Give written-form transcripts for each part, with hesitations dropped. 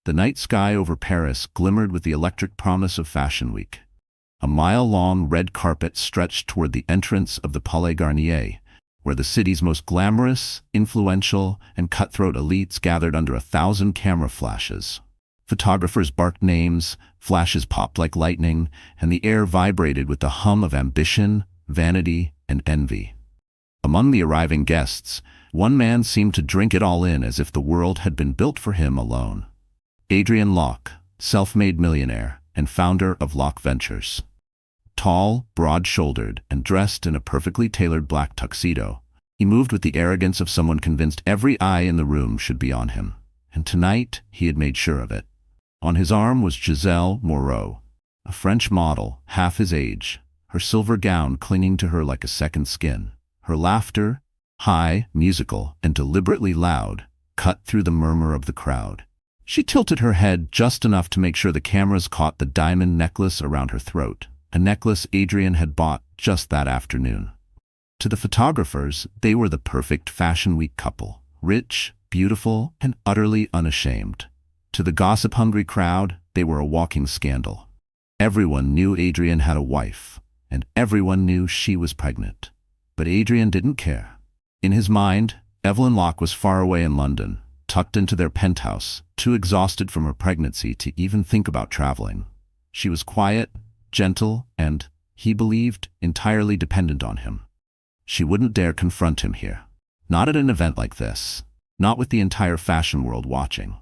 The night sky over Paris glimmered with the electric promise of Fashion Week. A mile-long red carpet stretched toward the entrance of the Palais Garnier, where the city's most glamorous, influential, and cutthroat elites gathered under 1,000 camera flashes. Photographers barked names, flashes popped like lightning, and the air vibrated with the hum of ambition, vanity, and envy. Among the arriving guests, one man seemed to drink it all in as if the world had been built for him alone. Adrian Locke, self-made millionaire and founder of Locke Ventures. Tall, broad-shouldered, and dressed in a perfectly tailored black tuxedo, he moved with the arrogance of someone convinced every eye in the room should be on him. And tonight, he had made sure of it. On his arm was Giselle Moreau, a French model, half his age, her silver gown clinging to her like a second skin. Her laughter, high, musical, and deliberately loud, cut through the murmur of the crowd. She tilted her head just enough to make sure the cameras caught the diamond necklace around her throat, a necklace Adrian had bought just that afternoon. To the photographers, they were the perfect Fashion Week couple, rich, beautiful, and utterly unashamed. To the gossip-hungry crowd, they were a walking scandal. Everyone knew Adrian had a wife, and everyone knew she was pregnant. But Adrian didn't care. In his mind, Evelyn Locke was far away in London, tucked into their penthouse, too exhausted from her pregnancy to even think about traveling. She was quiet, gentle, and, he believed, entirely dependent on him. She wouldn't dare confront him here. Not at an event like this. Not with the entire fashion world watching.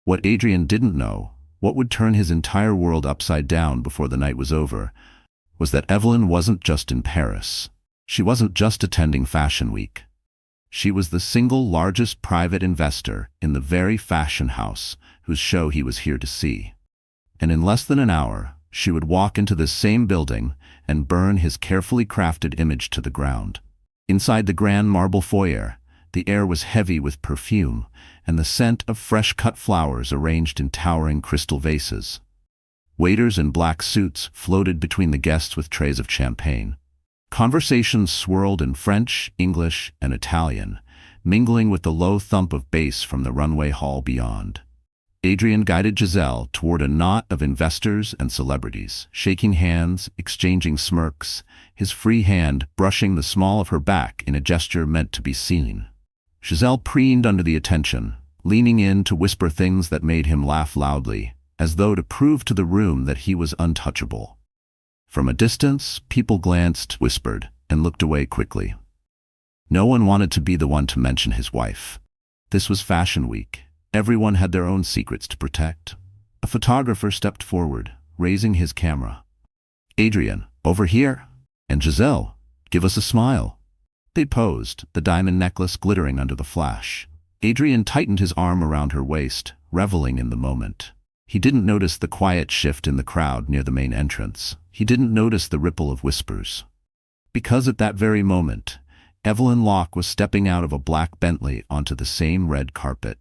What Adrian didn't know, what would turn his entire world upside down before the night was over, was that Evelyn wasn't just in Paris. She wasn't just attending Fashion Week. She was the single largest private investor in the very fashion house whose show he was here to see. And in less than an hour, she would walk into this same building and burn his carefully crafted image to the ground. Inside the grand marble foyer, the air was heavy with perfume and the scent of fresh-cut flowers arranged in towering crystal vases. Waiters in black suits floated between the guests with trays of champagne. Conversations swirled in French, English, and Italian, mingling with the low thump of bass from the runway hall beyond. Adrian guided Giselle toward a knot of investors and celebrities, shaking hands, exchanging smirks, his free hand brushing the small of her back in a gesture meant to be seen. Giselle preened under the attention, leaning in to whisper things that made him laugh loudly, as though to prove to the room that he was untouchable. From a distance, people glanced, whispered, and looked away quickly. No one wanted to be the one to mention his wife. This was Fashion Week. Everyone had their own secrets to protect. A photographer stepped forward, raising his camera. "Adrian, over here. And Giselle, give us a smile." They posed, the diamond necklace glittering under the flash. Adrian tightened his arm around her waist, reveling in the moment. He didn't notice the quiet shift in the crowd near the main entrance. He didn't notice the ripple of whispers. Because at that very moment, Evelyn Locke was stepping out of a black Bentley onto the same red carpet.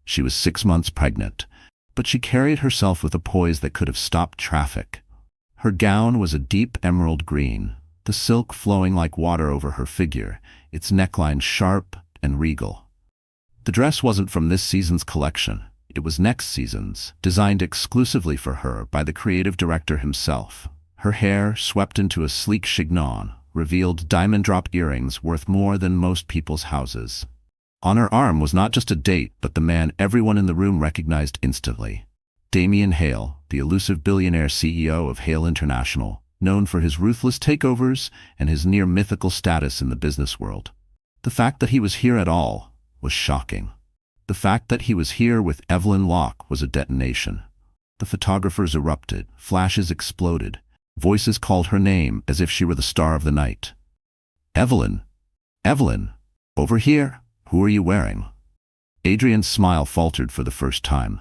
She was 6 months pregnant, but she carried herself with a poise that could have stopped traffic. Her gown was a deep emerald green, the silk flowing like water over her figure, its neckline sharp and regal. The dress wasn't from this season's collection. It was next season's, designed exclusively for her by the creative director himself. Her hair, swept into a sleek chignon, revealed diamond drop earrings worth more than most people's houses. On her arm was not just a date, but the man everyone in the room recognized instantly. Damien Hale, the elusive billionaire CEO of Hale International, known for his ruthless takeovers and his near-mythical status in the business world. The fact that he was here at all was shocking. The fact that he was here with Evelyn Locke was a detonation. The photographers erupted, flashes exploded, voices called her name as if she were the star of the night. "Evelyn! Evelyn! Over here! Who are you wearing?" Adrian's smile faltered for the first time.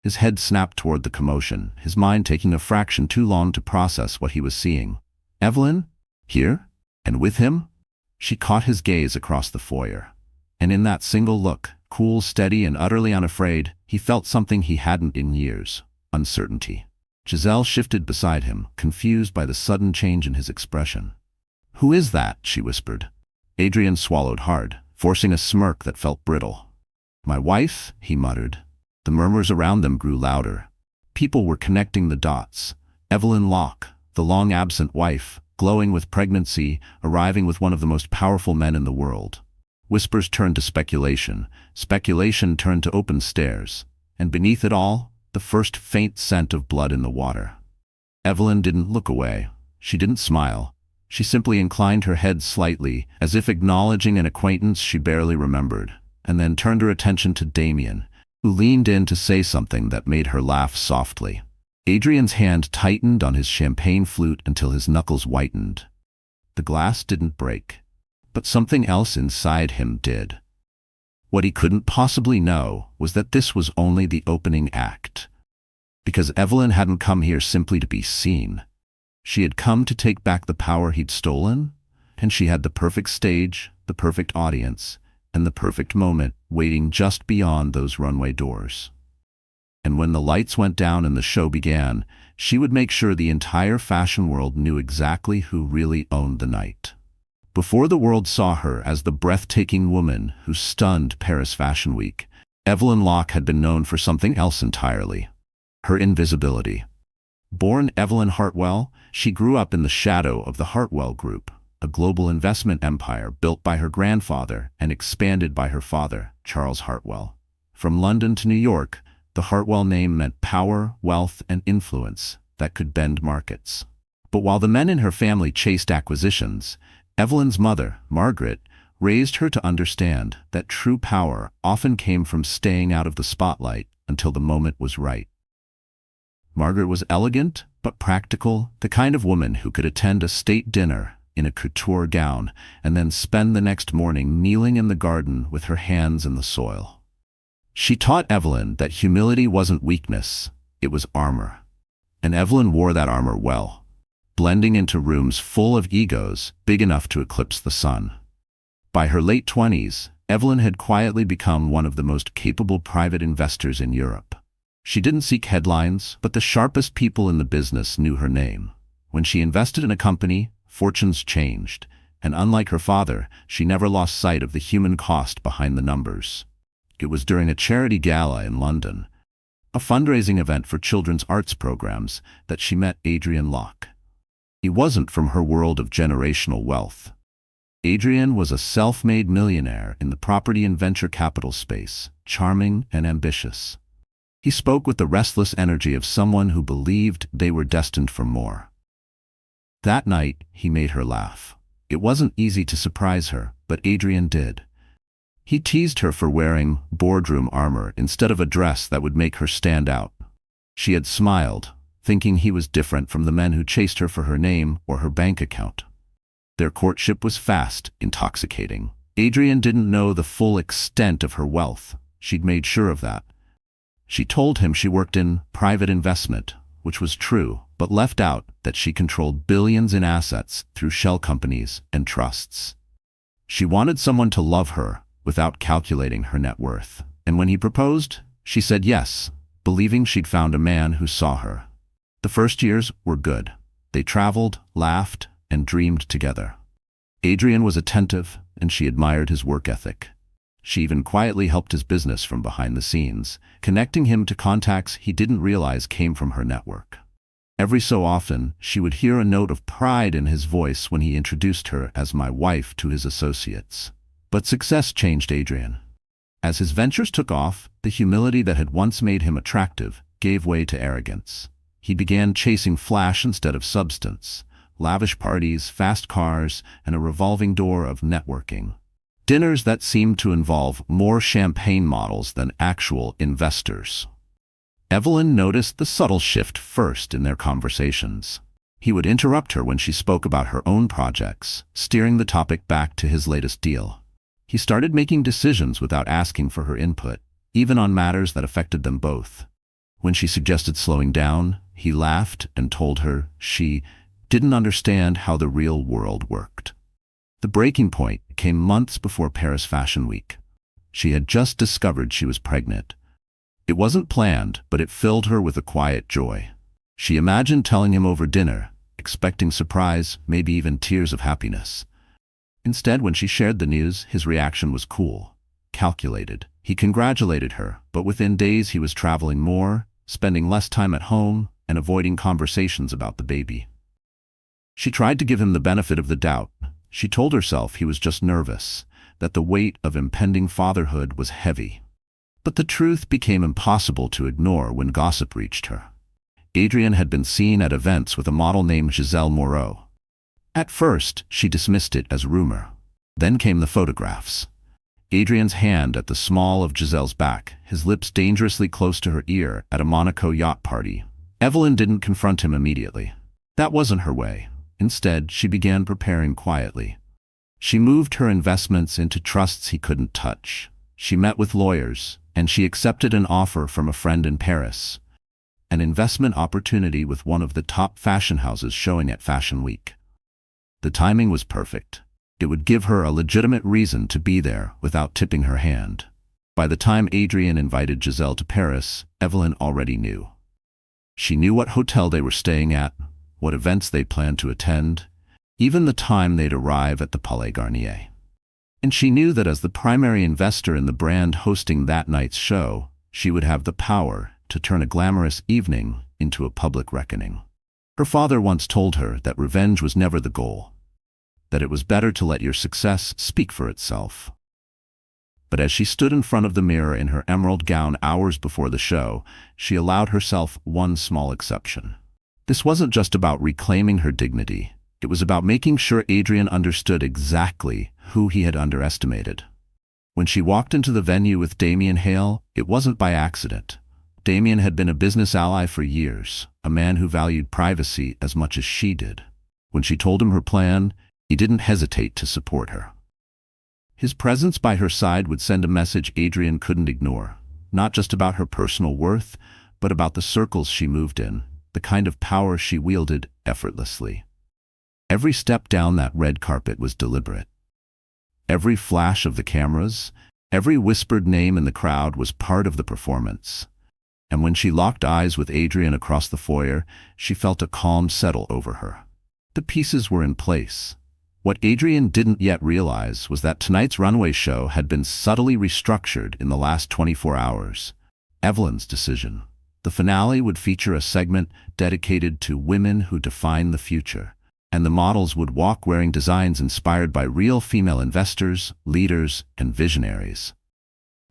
His head snapped toward the commotion, his mind taking a fraction too long to process what he was seeing. "Evelyn? Here? And with him?" She caught his gaze across the foyer. And in that single look, cool, steady, and utterly unafraid, he felt something he hadn't in years: uncertainty. Giselle shifted beside him, confused by the sudden change in his expression. "Who is that?" she whispered. Adrian swallowed hard, forcing a smirk that felt brittle. "My wife," he muttered. The murmurs around them grew louder. People were connecting the dots. Evelyn Locke, the long-absent wife, glowing with pregnancy, arriving with one of the most powerful men in the world. Whispers turned to speculation. Speculation turned to open stares. And beneath it all, the first faint scent of blood in the water. Evelyn didn't look away. She didn't smile. She simply inclined her head slightly, as if acknowledging an acquaintance she barely remembered, and then turned her attention to Damien, who leaned in to say something that made her laugh softly. Adrian's hand tightened on his champagne flute until his knuckles whitened. The glass didn't break, but something else inside him did. What he couldn't possibly know was that this was only the opening act. Because Evelyn hadn't come here simply to be seen. She had come to take back the power he'd stolen, and she had the perfect stage, the perfect audience, and the perfect moment waiting just beyond those runway doors. And when the lights went down and the show began, she would make sure the entire fashion world knew exactly who really owned the night. Before the world saw her as the breathtaking woman who stunned Paris Fashion Week, Evelyn Locke had been known for something else entirely: her invisibility. Born Evelyn Hartwell, she grew up in the shadow of the Hartwell Group, a global investment empire built by her grandfather and expanded by her father, Charles Hartwell. From London to New York, the Hartwell name meant power, wealth, and influence that could bend markets. But while the men in her family chased acquisitions, Evelyn's mother, Margaret, raised her to understand that true power often came from staying out of the spotlight until the moment was right. Margaret was elegant but practical, the kind of woman who could attend a state dinner in a couture gown and then spend the next morning kneeling in the garden with her hands in the soil. She taught Evelyn that humility wasn't weakness, it was armor. And Evelyn wore that armor well, blending into rooms full of egos big enough to eclipse the sun. By her late 20s, Evelyn had quietly become one of the most capable private investors in Europe. She didn't seek headlines, but the sharpest people in the business knew her name. When she invested in a company, fortunes changed, and unlike her father, she never lost sight of the human cost behind the numbers. It was during a charity gala in London, a fundraising event for children's arts programs, that she met Adrian Locke. He wasn't from her world of generational wealth. Adrian was a self-made millionaire in the property and venture capital space, charming and ambitious. He spoke with the restless energy of someone who believed they were destined for more. That night, he made her laugh. It wasn't easy to surprise her, but Adrian did. He teased her for wearing boardroom armor instead of a dress that would make her stand out. She had smiled, thinking he was different from the men who chased her for her name or her bank account. Their courtship was fast, intoxicating. Adrian didn't know the full extent of her wealth. She'd made sure of that. She told him she worked in private investment, which was true, but left out that she controlled billions in assets through shell companies and trusts. She wanted someone to love her without calculating her net worth. And when he proposed, she said yes, believing she'd found a man who saw her. The first years were good. They traveled, laughed, and dreamed together. Adrian was attentive, and she admired his work ethic. She even quietly helped his business from behind the scenes, connecting him to contacts he didn't realize came from her network. Every so often, she would hear a note of pride in his voice when he introduced her as my wife to his associates. But success changed Adrian. As his ventures took off, the humility that had once made him attractive gave way to arrogance. He began chasing flash instead of substance, lavish parties, fast cars, and a revolving door of networking. Dinners that seemed to involve more champagne models than actual investors. Evelyn noticed the subtle shift first in their conversations. He would interrupt her when she spoke about her own projects, steering the topic back to his latest deal. He started making decisions without asking for her input, even on matters that affected them both. When she suggested slowing down, he laughed and told her she didn't understand how the real world worked. The breaking point came months before Paris Fashion Week. She had just discovered she was pregnant. It wasn't planned, but it filled her with a quiet joy. She imagined telling him over dinner, expecting surprise, maybe even tears of happiness. Instead, when she shared the news, his reaction was cool, calculated. He congratulated her, but within days he was traveling more, spending less time at home, and avoiding conversations about the baby. She tried to give him the benefit of the doubt. She told herself he was just nervous, that the weight of impending fatherhood was heavy. But the truth became impossible to ignore when gossip reached her. Adrian had been seen at events with a model named Giselle Moreau. At first, she dismissed it as rumor. Then came the photographs. Adrian's hand at the small of Giselle's back, his lips dangerously close to her ear at a Monaco yacht party. Evelyn didn't confront him immediately. That wasn't her way. Instead, she began preparing quietly. She moved her investments into trusts he couldn't touch. She met with lawyers, and she accepted an offer from a friend in Paris. An investment opportunity with one of the top fashion houses showing at Fashion Week. The timing was perfect. It would give her a legitimate reason to be there without tipping her hand. By the time Adrian invited Giselle to Paris, Evelyn already knew. She knew what hotel they were staying at, what events they planned to attend, even the time they'd arrive at the Palais Garnier. And she knew that as the primary investor in the brand hosting that night's show, she would have the power to turn a glamorous evening into a public reckoning. Her father once told her that revenge was never the goal, that it was better to let your success speak for itself. But as she stood in front of the mirror in her emerald gown hours before the show, she allowed herself one small exception. This wasn't just about reclaiming her dignity. It was about making sure Adrian understood exactly who he had underestimated. When she walked into the venue with Damien Hale, it wasn't by accident. Damien had been a business ally for years, a man who valued privacy as much as she did. When she told him her plan, he didn't hesitate to support her. His presence by her side would send a message Adrian couldn't ignore, not just about her personal worth, but about the circles she moved in, the kind of power she wielded effortlessly. Every step down that red carpet was deliberate. Every flash of the cameras, every whispered name in the crowd was part of the performance. And when she locked eyes with Adrian across the foyer, she felt a calm settle over her. The pieces were in place. What Adrian didn't yet realize was that tonight's runway show had been subtly restructured in the last 24 hours. Evelyn's decision. The finale would feature a segment dedicated to women who define the future, and the models would walk wearing designs inspired by real female investors, leaders, and visionaries.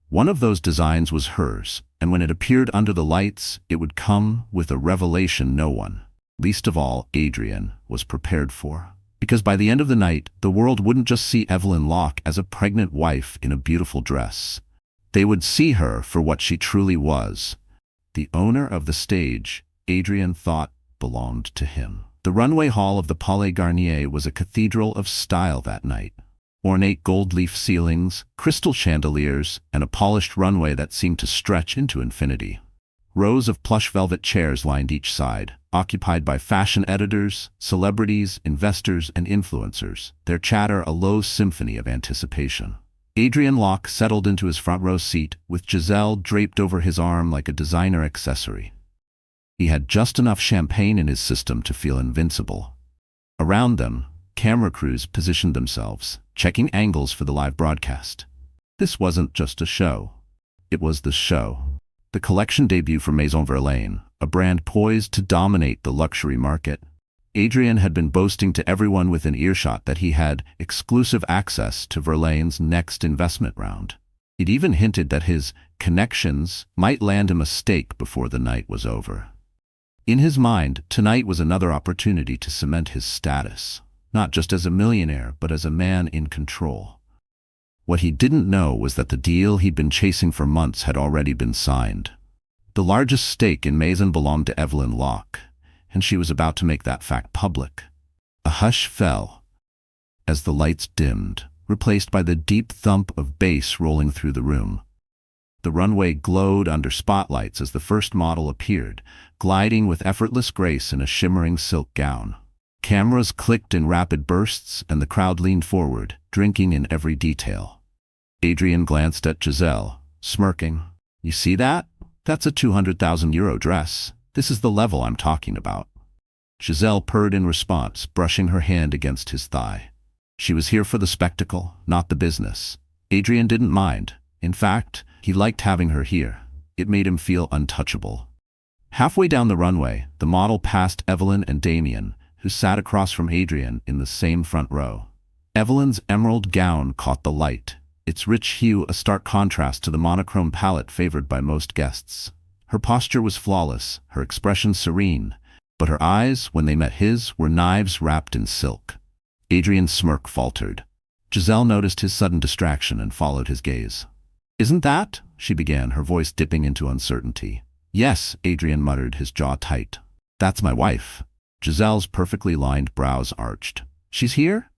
One of those designs was hers, and when it appeared under the lights, it would come with a revelation no one, least of all Adrian, was prepared for. Because by the end of the night, the world wouldn't just see Evelyn Locke as a pregnant wife in a beautiful dress. They would see her for what she truly was. The owner of the stage, Adrian thought, belonged to him. The runway hall of the Palais Garnier was a cathedral of style that night. Ornate gold leaf ceilings, crystal chandeliers, and a polished runway that seemed to stretch into infinity. Rows of plush velvet chairs lined each side, occupied by fashion editors, celebrities, investors, and influencers, their chatter a low symphony of anticipation. Adrian Locke settled into his front row seat, with Giselle draped over his arm like a designer accessory. He had just enough champagne in his system to feel invincible. Around them, camera crews positioned themselves, checking angles for the live broadcast. This wasn't just a show. It was the show. The collection debut for Maison Verlaine, a brand poised to dominate the luxury market. Adrian had been boasting to everyone within earshot that he had exclusive access to Verlaine's next investment round. He'd even hinted that his connections might land him a stake before the night was over. In his mind, tonight was another opportunity to cement his status, not just as a millionaire, but as a man in control. What he didn't know was that the deal he'd been chasing for months had already been signed. The largest stake in Maison belonged to Evelyn Locke, and she was about to make that fact public. A hush fell as the lights dimmed, replaced by the deep thump of bass rolling through the room. The runway glowed under spotlights as the first model appeared, gliding with effortless grace in a shimmering silk gown. Cameras clicked in rapid bursts, and the crowd leaned forward, drinking in every detail. Adrian glanced at Giselle, smirking. "You see that? That's a €200,000 dress. This is the level I'm talking about." Giselle purred in response, brushing her hand against his thigh. She was here for the spectacle, not the business. Adrian didn't mind. In fact, He liked having her here. It made him feel untouchable. Halfway down the runway, the model passed Evelyn and Damien, who sat across from Adrian in the same front row. Evelyn's emerald gown caught the light, its rich hue a stark contrast to the monochrome palette favored by most guests. Her posture was flawless, her expression serene, but her eyes, when they met his, were knives wrapped in silk. Adrian's smirk faltered. Giselle noticed his sudden distraction and followed his gaze. "Isn't that?" she began, her voice dipping into uncertainty. "Yes," Adrian muttered, his jaw tight. "That's my wife." Giselle's perfectly lined brows arched. "She's here?"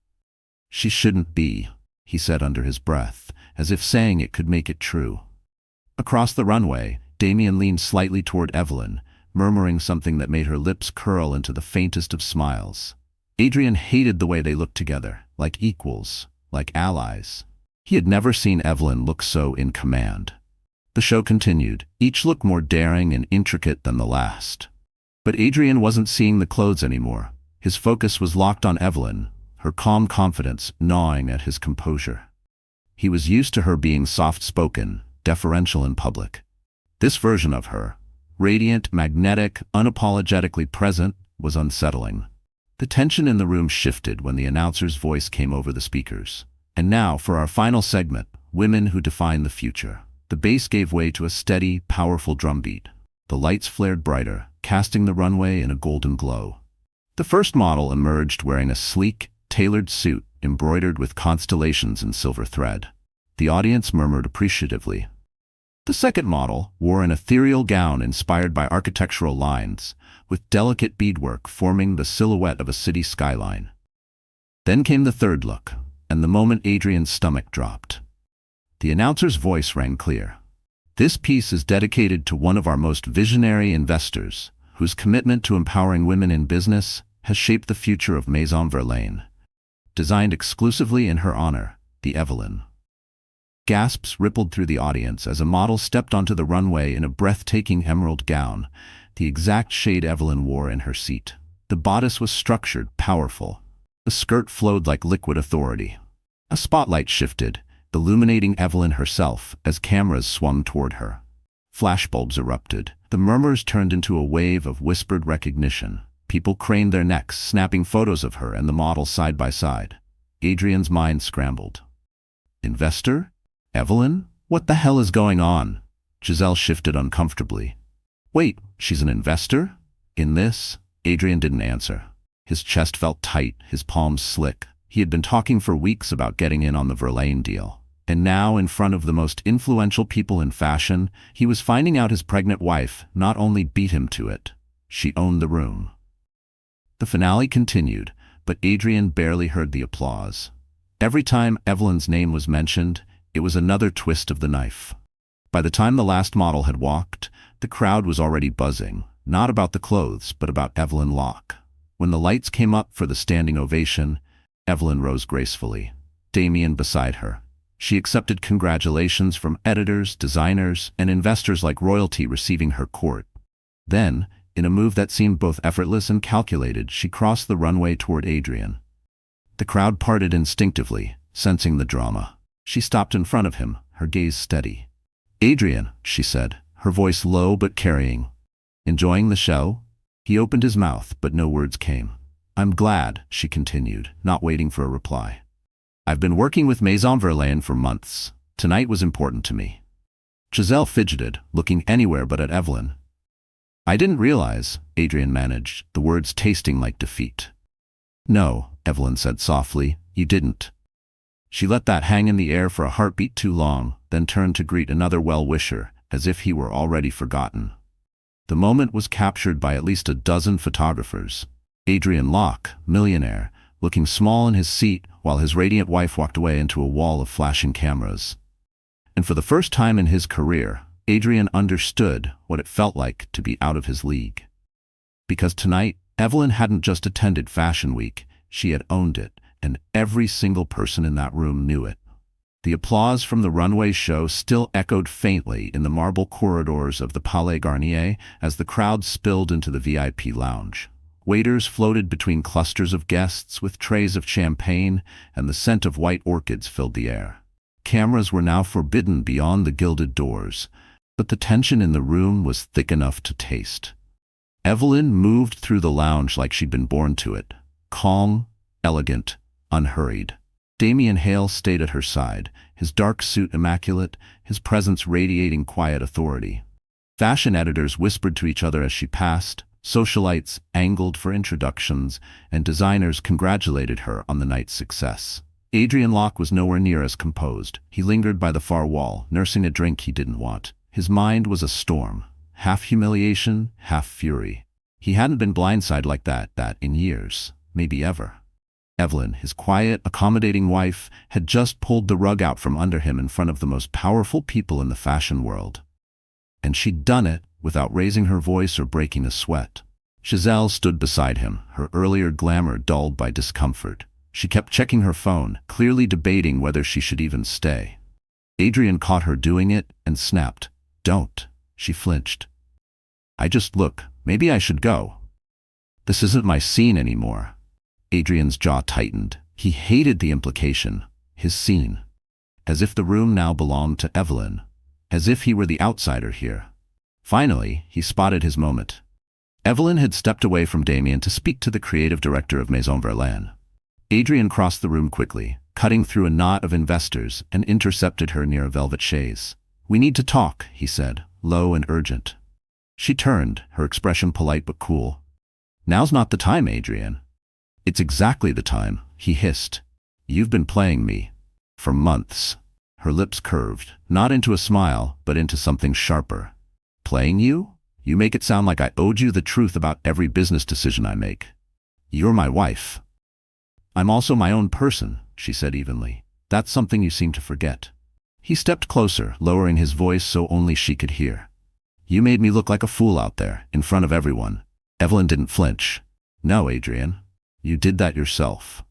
"She shouldn't be," he said under his breath, as if saying it could make it true. Across the runway, Damien leaned slightly toward Evelyn, murmuring something that made her lips curl into the faintest of smiles. Adrian hated the way they looked together, like equals, like allies. He had never seen Evelyn look so in command. The show continued, each look more daring and intricate than the last. But Adrian wasn't seeing the clothes anymore. His focus was locked on Evelyn, her calm confidence gnawing at his composure. He was used to her being soft-spoken, deferential in public. This version of her, radiant, magnetic, unapologetically present, was unsettling. The tension in the room shifted when the announcer's voice came over the speakers. "And now, for our final segment, Women Who Define the Future." The bass gave way to a steady, powerful drumbeat. The lights flared brighter, casting the runway in a golden glow. The first model emerged wearing a sleek, tailored suit embroidered with constellations and silver thread. The audience murmured appreciatively. The second model wore an ethereal gown inspired by architectural lines, with delicate beadwork forming the silhouette of a city skyline. Then came the third look, and the moment Adrian's stomach dropped. The announcer's voice rang clear. "This piece is dedicated to one of our most visionary investors, whose commitment to empowering women in business has shaped the future of Maison Verlaine. Designed exclusively in her honor, the Evelyn." Gasps rippled through the audience as a model stepped onto the runway in a breathtaking emerald gown, the exact shade Evelyn wore in her seat. The bodice was structured, powerful. The skirt flowed like liquid authority. A spotlight shifted, illuminating Evelyn herself as cameras swung toward her. Flashbulbs erupted. The murmurs turned into a wave of whispered recognition. People craned their necks, snapping photos of her and the model side by side. Adrian's mind scrambled. "Investor? Evelyn? What the hell is going on?" Giselle shifted uncomfortably. "Wait, she's an investor? In this?" Adrian didn't answer. His chest felt tight, his palms slick. He had been talking for weeks about getting in on the Verlaine deal. And now, in front of the most influential people in fashion, he was finding out his pregnant wife not only beat him to it, she owned the room. The finale continued, but Adrian barely heard the applause. Every time Evelyn's name was mentioned, it was another twist of the knife. By the time the last model had walked, the crowd was already buzzing, not about the clothes, but about Evelyn Locke. When the lights came up for the standing ovation, Evelyn rose gracefully, Damien beside her. She accepted congratulations from editors, designers, and investors like royalty receiving her court. Then, in a move that seemed both effortless and calculated, she crossed the runway toward Adrian. The crowd parted instinctively, sensing the drama. She stopped in front of him, her gaze steady. "Adrian," she said, her voice low but carrying. "Enjoying the show?" He opened his mouth, but no words came. "I'm glad," she continued, not waiting for a reply. "I've been working with Maison Verlaine for months. Tonight was important to me." Giselle fidgeted, looking anywhere but at Evelyn. "I didn't realize," Adrian managed, the words tasting like defeat. "No," Evelyn said softly, "you didn't." She let that hang in the air for a heartbeat too long, then turned to greet another well-wisher, as if he were already forgotten. The moment was captured by at least a dozen photographers. Adrian Locke, Millionaire, looking small in his seat while his radiant wife walked away into a wall of flashing cameras. And for the first time in his career, Adrian understood what it felt like to be out of his league. Because tonight, Evelyn hadn't just attended Fashion Week, she had owned it, and every single person in that room knew it. The applause from the runway show still echoed faintly in the marble corridors of the Palais Garnier as the crowd spilled into the VIP lounge. Waiters floated between clusters of guests with trays of champagne, and the scent of white orchids filled the air. Cameras were now forbidden beyond the gilded doors, but the tension in the room was thick enough to taste. Evelyn moved through the lounge like she'd been born to it, calm, elegant, unhurried. Damien Hale stayed at her side, his dark suit immaculate, his presence radiating quiet authority. Fashion editors whispered to each other as she passed, socialites angled for introductions, and designers congratulated her on the night's success. Adrian Locke was nowhere near as composed. He lingered by the far wall, nursing a drink he didn't want. His mind was a storm, half humiliation, half fury. He hadn't been blindsided like that in years, maybe ever. Evelyn, his quiet, accommodating wife, had just pulled the rug out from under him in front of the most powerful people in the fashion world. And she'd done it without raising her voice or breaking a sweat. Giselle stood beside him, her earlier glamour dulled by discomfort. She kept checking her phone, clearly debating whether she should even stay. Adrian caught her doing it and snapped. "Don't." She flinched. Look, maybe I should go." "This isn't my scene anymore." Adrian's jaw tightened. He hated the implication. His scene. As if the room now belonged to Evelyn. As if he were the outsider here. Finally, he spotted his moment. Evelyn had stepped away from Damien to speak to the creative director of Maison Verlaine. Adrian crossed the room quickly, cutting through a knot of investors, and intercepted her near a velvet chaise. "We need to talk," he said, low and urgent. She turned, her expression polite but cool. "Now's not the time, Adrian." "It's exactly the time," he hissed. "You've been playing me. For months." Her lips curved, not into a smile, but into something sharper. "Playing you? You make it sound like I owed you the truth about every business decision I make. You're my wife." "I'm also my own person," she said evenly. "That's something you seem to forget." He stepped closer, lowering his voice so only she could hear. "You made me look like a fool out there, in front of everyone." Evelyn didn't flinch. "No, Adrian. You did that yourself."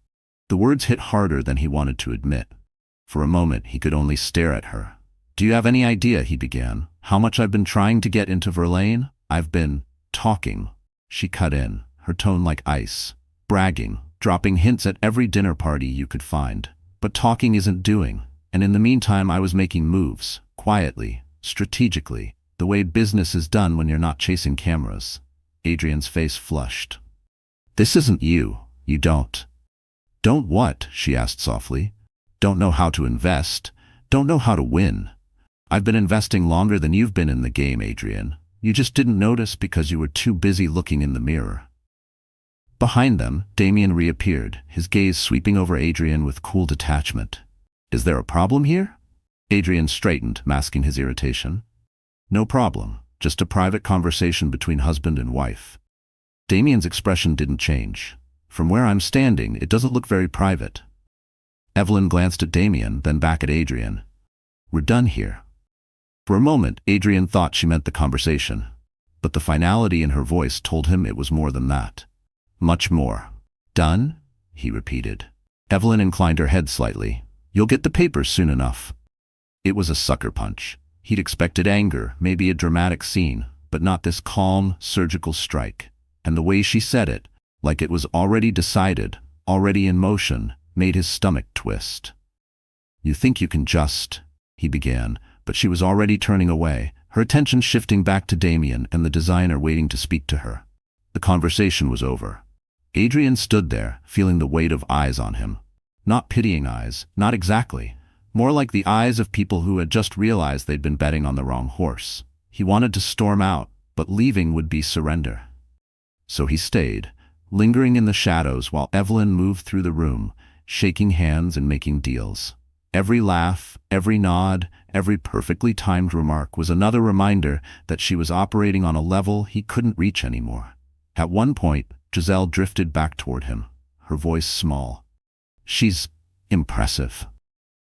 The words hit harder than he wanted to admit. For a moment, he could only stare at her. "Do you have any idea," he began, "how much I've been trying to get into Verlaine? I've been talking." She cut in, her tone like ice, bragging, dropping hints at every dinner party you could find. "But talking isn't doing. And in the meantime I was making moves, quietly, strategically, the way business is done when you're not chasing cameras." Adrian's face flushed. "This isn't you. You don't." "Don't what?" she asked softly. "Don't know how to invest. Don't know how to win. I've been investing longer than you've been in the game, Adrian. You just didn't notice because you were too busy looking in the mirror." Behind them, Damien reappeared, his gaze sweeping over Adrian with cool detachment. "Is there a problem here?" Adrian straightened, masking his irritation. "No problem. Just a private conversation between husband and wife." Damien's expression didn't change. "From where I'm standing, it doesn't look very private." Evelyn glanced at Damien, then back at Adrian. "We're done here." For a moment, Adrian thought she meant the conversation. But the finality in her voice told him it was more than that. "Much more." "Done?" he repeated. Evelyn inclined her head slightly. "You'll get the papers soon enough." It was a sucker punch. He'd expected anger, maybe a dramatic scene, but not this calm, surgical strike. And the way she said it, like it was already decided, already in motion, made his stomach twist. "You think you can just—" he began, but she was already turning away, her attention shifting back to Damien and the designer waiting to speak to her. The conversation was over. Adrian stood there, feeling the weight of eyes on him. Not pitying eyes, not exactly. More like the eyes of people who had just realized they'd been betting on the wrong horse. He wanted to storm out, but leaving would be surrender. So he stayed, lingering in the shadows while Evelyn moved through the room, shaking hands and making deals. Every laugh, every nod, every perfectly timed remark was another reminder that she was operating on a level he couldn't reach anymore. At one point, Giselle drifted back toward him, her voice small. "She's impressive."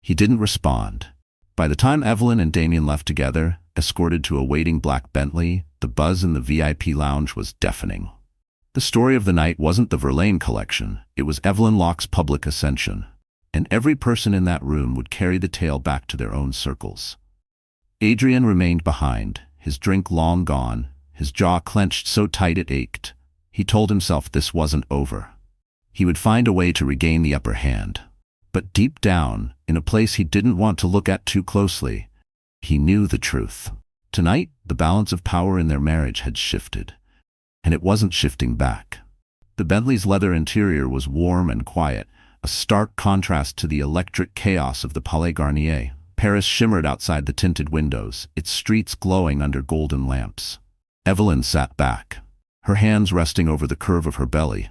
He didn't respond. By the time Evelyn and Damien left together, escorted to a waiting black Bentley, the buzz in the VIP lounge was deafening. The story of the night wasn't the Verlaine collection, it was Evelyn Locke's public ascension. And every person in that room would carry the tale back to their own circles. Adrian remained behind, his drink long gone, his jaw clenched so tight it ached. He told himself this wasn't over. He would find a way to regain the upper hand. But deep down, in a place he didn't want to look at too closely, he knew the truth. Tonight, the balance of power in their marriage had shifted. And it wasn't shifting back. The Bentley's leather interior was warm and quiet, a stark contrast to the electric chaos of the Palais Garnier. Paris shimmered outside the tinted windows, its streets glowing under golden lamps. Evelyn sat back, her hands resting over the curve of her belly.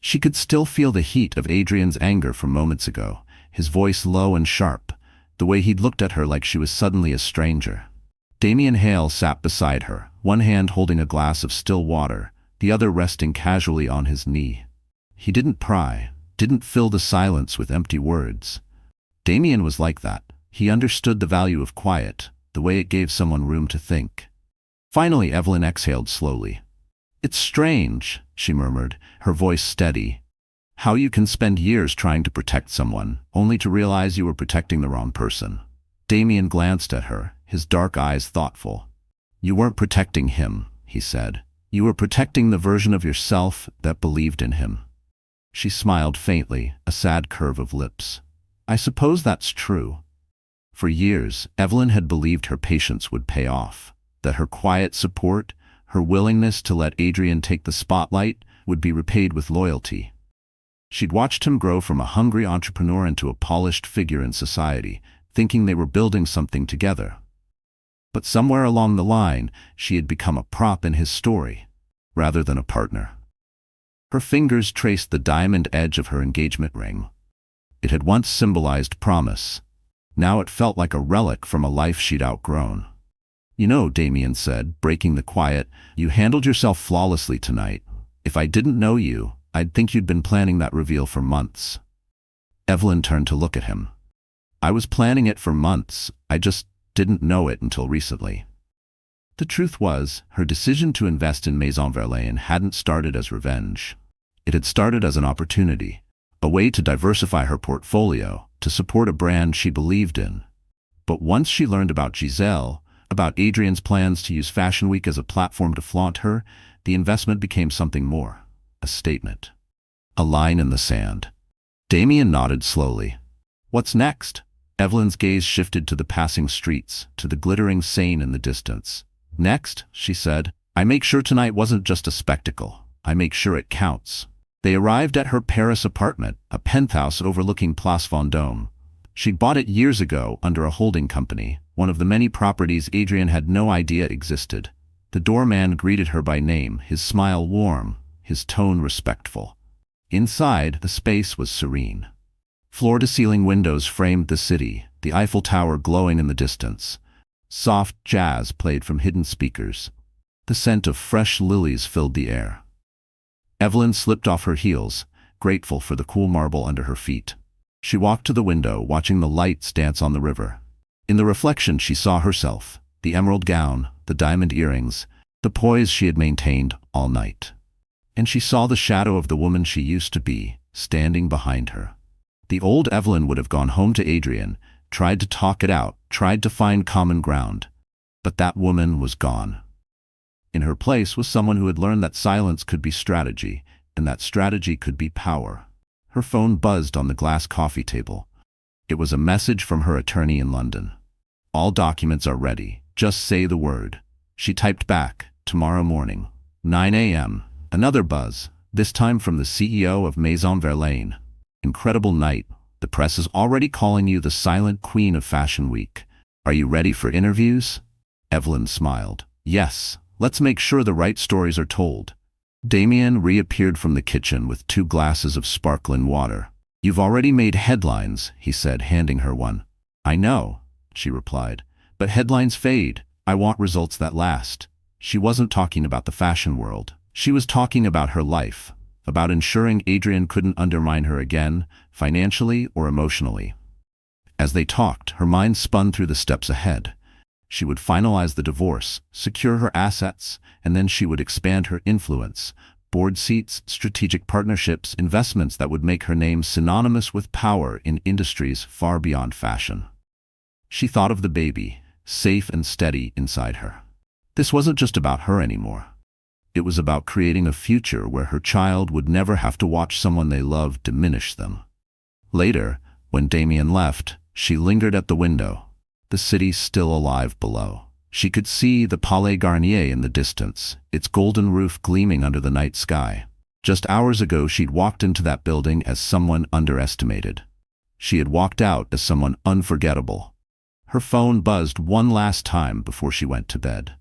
She could still feel the heat of Adrian's anger from moments ago, his voice low and sharp, the way he'd looked at her like she was suddenly a stranger. Damien Hale sat beside her, one hand holding a glass of still water, the other resting casually on his knee. He didn't pry, didn't fill the silence with empty words. Damien was like that. He understood the value of quiet, the way it gave someone room to think. Finally, Evelyn exhaled slowly. "It's strange," she murmured, her voice steady. "How you can spend years trying to protect someone, only to realize you were protecting the wrong person." Damien glanced at her, his dark eyes thoughtful. "You weren't protecting him," he said. "You were protecting the version of yourself that believed in him." She smiled faintly, a sad curve of lips. "I suppose that's true." For years, Evelyn had believed her patience would pay off, that her quiet support, her willingness to let Adrian take the spotlight, would be repaid with loyalty. She'd watched him grow from a hungry entrepreneur into a polished figure in society, thinking they were building something together. But somewhere along the line, she had become a prop in his story, rather than a partner. Her fingers traced the diamond edge of her engagement ring. It had once symbolized promise. Now it felt like a relic from a life she'd outgrown. "You know," Damien said, breaking the quiet, "you handled yourself flawlessly tonight. If I didn't know you, I'd think you'd been planning that reveal for months." Evelyn turned to look at him. "I was planning it for months, I just didn't know it until recently." The truth was, her decision to invest in Maison Verlaine hadn't started as revenge. It had started as an opportunity, a way to diversify her portfolio, to support a brand she believed in. But once she learned about Giselle, about Adrian's plans to use Fashion Week as a platform to flaunt her, the investment became something more, a statement. A line in the sand. Damien nodded slowly. "What's next?" Evelyn's gaze shifted to the passing streets, to the glittering Seine in the distance. "Next," she said, "I make sure tonight wasn't just a spectacle. I make sure it counts." They arrived at her Paris apartment, a penthouse overlooking Place Vendôme. She'd bought it years ago under a holding company, one of the many properties Adrian had no idea existed. The doorman greeted her by name, his smile warm, his tone respectful. Inside, the space was serene. Floor-to-ceiling windows framed the city, the Eiffel Tower glowing in the distance. Soft jazz played from hidden speakers. The scent of fresh lilies filled the air. Evelyn slipped off her heels, grateful for the cool marble under her feet. She walked to the window, watching the lights dance on the river. In the reflection she saw herself, the emerald gown, the diamond earrings, the poise she had maintained all night. And she saw the shadow of the woman she used to be, standing behind her. The old Evelyn would have gone home to Adrian, tried to talk it out, tried to find common ground. But that woman was gone. In her place was someone who had learned that silence could be strategy, and that strategy could be power. Her phone buzzed on the glass coffee table. It was a message from her attorney in London. "All documents are ready. Just say the word." She typed back, "Tomorrow morning, 9 a.m. Another buzz, this time from the CEO of Maison Verlaine. "Incredible night. The press is already calling you the silent queen of Fashion Week. Are you ready for interviews?" Evelyn smiled. "Yes. Let's make sure the right stories are told." Damien reappeared from the kitchen with 2 glasses of sparkling water. "You've already made headlines," he said, handing her one. "I know," she replied. "But headlines fade. I want results that last." She wasn't talking about the fashion world. She was talking about her life, about ensuring Adrian couldn't undermine her again, financially or emotionally. As they talked, her mind spun through the steps ahead. She would finalize the divorce, secure her assets, and then she would expand her influence. Board seats, strategic partnerships, investments that would make her name synonymous with power in industries far beyond fashion. She thought of the baby, safe and steady inside her. This wasn't just about her anymore. It was about creating a future where her child would never have to watch someone they loved diminish them. Later, when Damien left, she lingered at the window, the city still alive below. She could see the Palais Garnier in the distance, its golden roof gleaming under the night sky. Just hours ago she'd walked into that building as someone underestimated. She had walked out as someone unforgettable. Her phone buzzed one last time before she went to bed.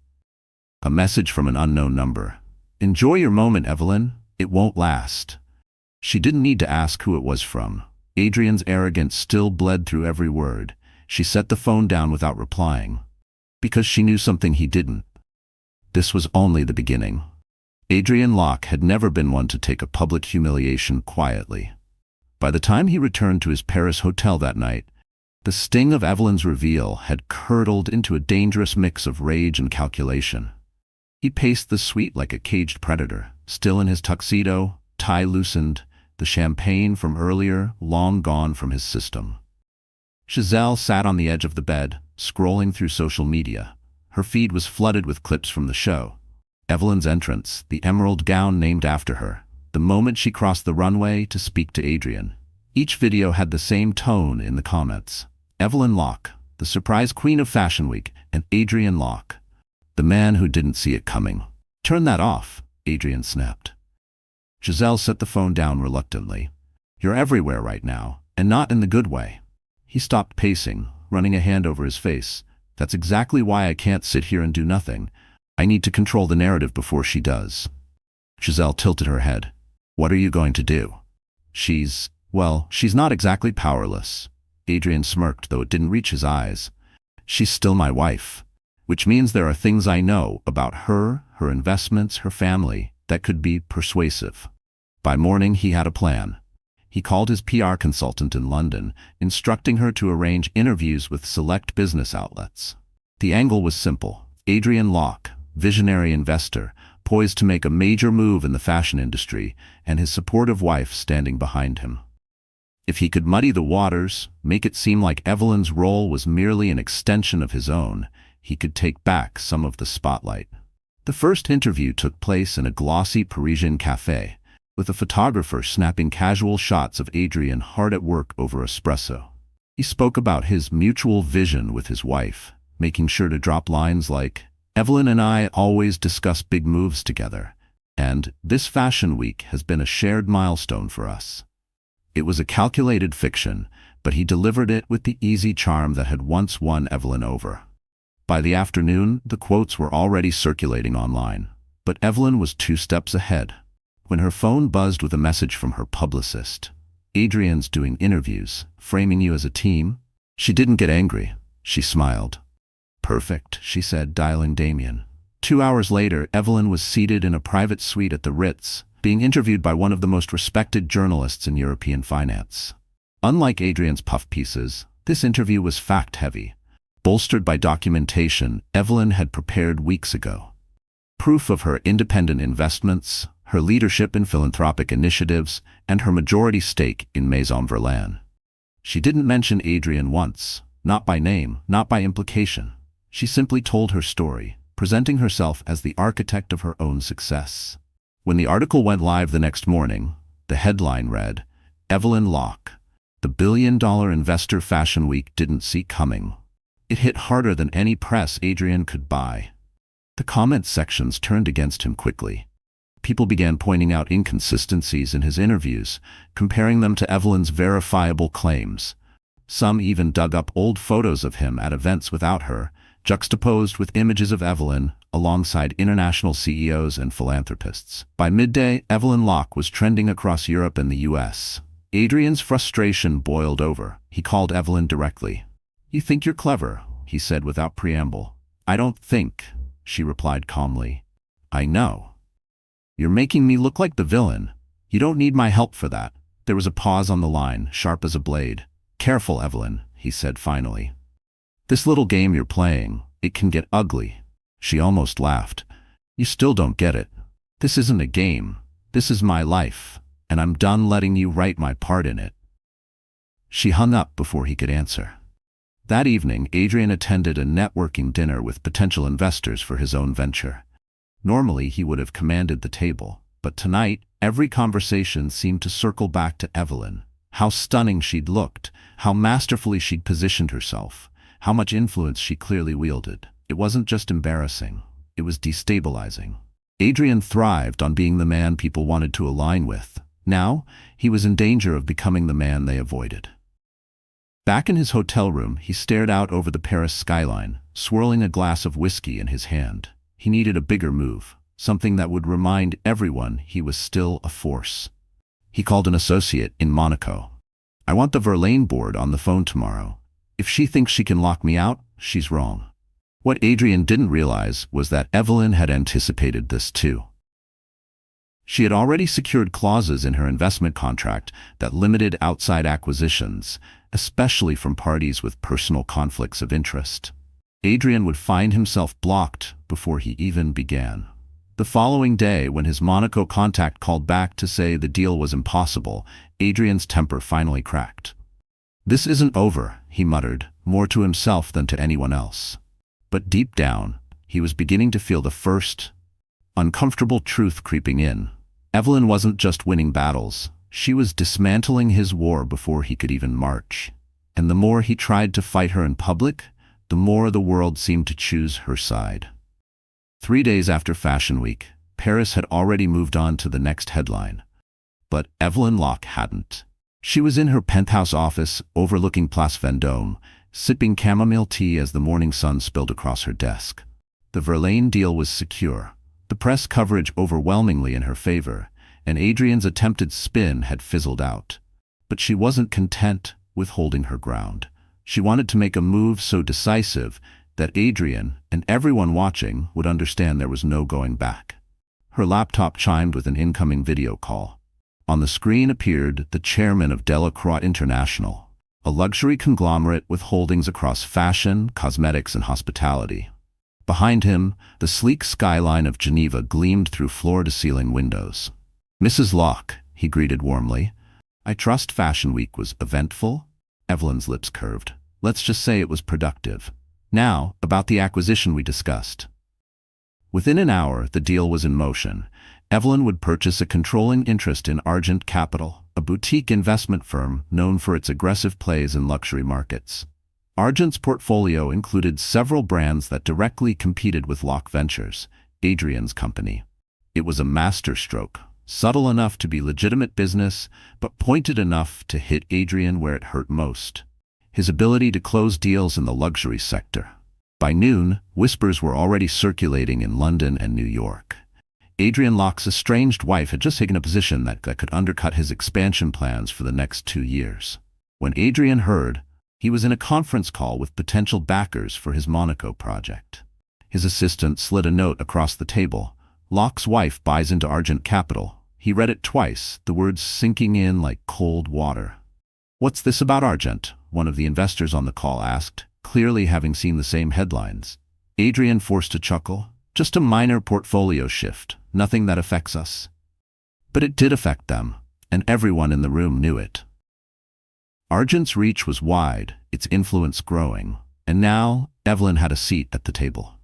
A message from an unknown number. "Enjoy your moment, Evelyn. It won't last." She didn't need to ask who it was from. Adrian's arrogance still bled through every word. She set the phone down without replying, because she knew something he didn't. This was only the beginning. Adrian Locke had never been one to take a public humiliation quietly. By the time he returned to his Paris hotel that night, the sting of Evelyn's reveal had curdled into a dangerous mix of rage and calculation. He paced the suite like a caged predator, still in his tuxedo, tie loosened, the champagne from earlier long gone from his system. Giselle sat on the edge of the bed, scrolling through social media. Her feed was flooded with clips from the show. Evelyn's entrance, the emerald gown named after her, the moment she crossed the runway to speak to Adrian. Each video had the same tone in the comments. Evelyn Locke, the surprise queen of Fashion Week, and Adrian Locke, the man who didn't see it coming. "Turn that off," Adrian snapped. Giselle set the phone down reluctantly. "You're everywhere right now, and not in the good way." He stopped pacing, running a hand over his face. "That's exactly why I can't sit here and do nothing. I need to control the narrative before she does." Giselle tilted her head. "What are you going to do?" She's not exactly powerless." Adrian smirked, though it didn't reach his eyes. "She's still my wife, which means there are things I know about her, her investments, her family, that could be persuasive." By morning he had a plan. He called his PR consultant in London, instructing her to arrange interviews with select business outlets. The angle was simple. Adrian Locke, visionary investor, poised to make a major move in the fashion industry, and his supportive wife standing behind him. If he could muddy the waters, make it seem like Evelyn's role was merely an extension of his own, he could take back some of the spotlight. The first interview took place in a glossy Parisian café, with a photographer snapping casual shots of Adrian hard at work over espresso. He spoke about his mutual vision with his wife, making sure to drop lines like, "Evelyn and I always discuss big moves together, and this fashion week has been a shared milestone for us." It was a calculated fiction, but he delivered it with the easy charm that had once won Evelyn over. By the afternoon, the quotes were already circulating online, but Evelyn was 2 steps ahead. When her phone buzzed with a message from her publicist, "Adrian's doing interviews, framing you as a team," she didn't get angry. She smiled. "Perfect," she said, dialing Damien. 2 hours later, Evelyn was seated in a private suite at the Ritz, being interviewed by one of the most respected journalists in European finance. Unlike Adrian's puff pieces, this interview was fact-heavy. Bolstered by documentation Evelyn had prepared weeks ago. Proof of her independent investments, her leadership in philanthropic initiatives, and her majority stake in Maison Verlaine. She didn't mention Adrian once, not by name, not by implication. She simply told her story, presenting herself as the architect of her own success. When the article went live the next morning, the headline read, "Evelyn Locke, the billion-dollar investor Fashion Week didn't see coming." It hit harder than any press Adrian could buy. The comment sections turned against him quickly. People began pointing out inconsistencies in his interviews, comparing them to Evelyn's verifiable claims. Some even dug up old photos of him at events without her, juxtaposed with images of Evelyn alongside international CEOs and philanthropists. By midday, Evelyn Locke was trending across Europe and the US. Adrian's frustration boiled over. He called Evelyn directly. "You think you're clever," he said without preamble. "I don't think," she replied calmly. "I know. You're making me look like the villain. You don't need my help for that." There was a pause on the line, sharp as a blade. "Careful, Evelyn," he said finally. "This little game you're playing, it can get ugly." She almost laughed. "You still don't get it. This isn't a game. This is my life, and I'm done letting you write my part in it." She hung up before he could answer. That evening, Adrian attended a networking dinner with potential investors for his own venture. Normally, he would have commanded the table, but tonight, every conversation seemed to circle back to Evelyn, How stunning she'd looked, how masterfully she'd positioned herself, how much influence she clearly wielded. It wasn't just embarrassing, it was destabilizing. Adrian thrived on being the man people wanted to align with. Now, he was in danger of becoming the man they avoided. Back in his hotel room, he stared out over the Paris skyline, swirling a glass of whiskey in his hand. He needed a bigger move, something that would remind everyone he was still a force. He called an associate in Monaco. "I want the Verlaine board on the phone tomorrow. If she thinks she can lock me out, she's wrong." What Adrian didn't realize was that Evelyn had anticipated this too. She had already secured clauses in her investment contract that limited outside acquisitions, especially from parties with personal conflicts of interest. Adrian would find himself blocked before he even began. The following day, when his Monaco contact called back to say the deal was impossible, Adrian's temper finally cracked. "This isn't over," he muttered, more to himself than to anyone else. But deep down, he was beginning to feel the first, uncomfortable truth creeping in. Evelyn wasn't just winning battles, she was dismantling his war before he could even march. And the more he tried to fight her in public, the more the world seemed to choose her side. 3 days after Fashion Week, Paris had already moved on to the next headline. But Evelyn Locke hadn't. She was in her penthouse office overlooking Place Vendôme, sipping chamomile tea as the morning sun spilled across her desk. The Verlaine deal was secure, the press coverage overwhelmingly in her favor, and Adrian's attempted spin had fizzled out. But she wasn't content with holding her ground. She wanted to make a move so decisive that Adrian and everyone watching would understand there was no going back. Her laptop chimed with an incoming video call. On the screen appeared the chairman of Delacroix International, a luxury conglomerate with holdings across fashion, cosmetics, and hospitality. Behind him, the sleek skyline of Geneva gleamed through floor-to-ceiling windows. "Mrs. Locke," he greeted warmly. "I trust Fashion Week was eventful?" Evelyn's lips curved. "Let's just say it was productive. Now, about the acquisition we discussed." Within an hour, the deal was in motion. Evelyn would purchase a controlling interest in Argent Capital, a boutique investment firm known for its aggressive plays in luxury markets. Argent's portfolio included several brands that directly competed with Locke Ventures, Adrian's company. It was a masterstroke, subtle enough to be legitimate business, but pointed enough to hit Adrian where it hurt most: his ability to close deals in the luxury sector. By noon, whispers were already circulating in London and New York. Adrian Locke's estranged wife had just taken a position that could undercut his expansion plans for the next 2 years. When Adrian heard, he was in a conference call with potential backers for his Monaco project. His assistant slid a note across the table. "Locke's wife buys into Argent Capital." He read it twice, the words sinking in like cold water. "What's this about Argent?" one of the investors on the call asked, clearly having seen the same headlines. Adrian forced a chuckle. "Just a minor portfolio shift, nothing that affects us." But it did affect them, and everyone in the room knew it. Argent's reach was wide, its influence growing, and now Evelyn had a seat at the table.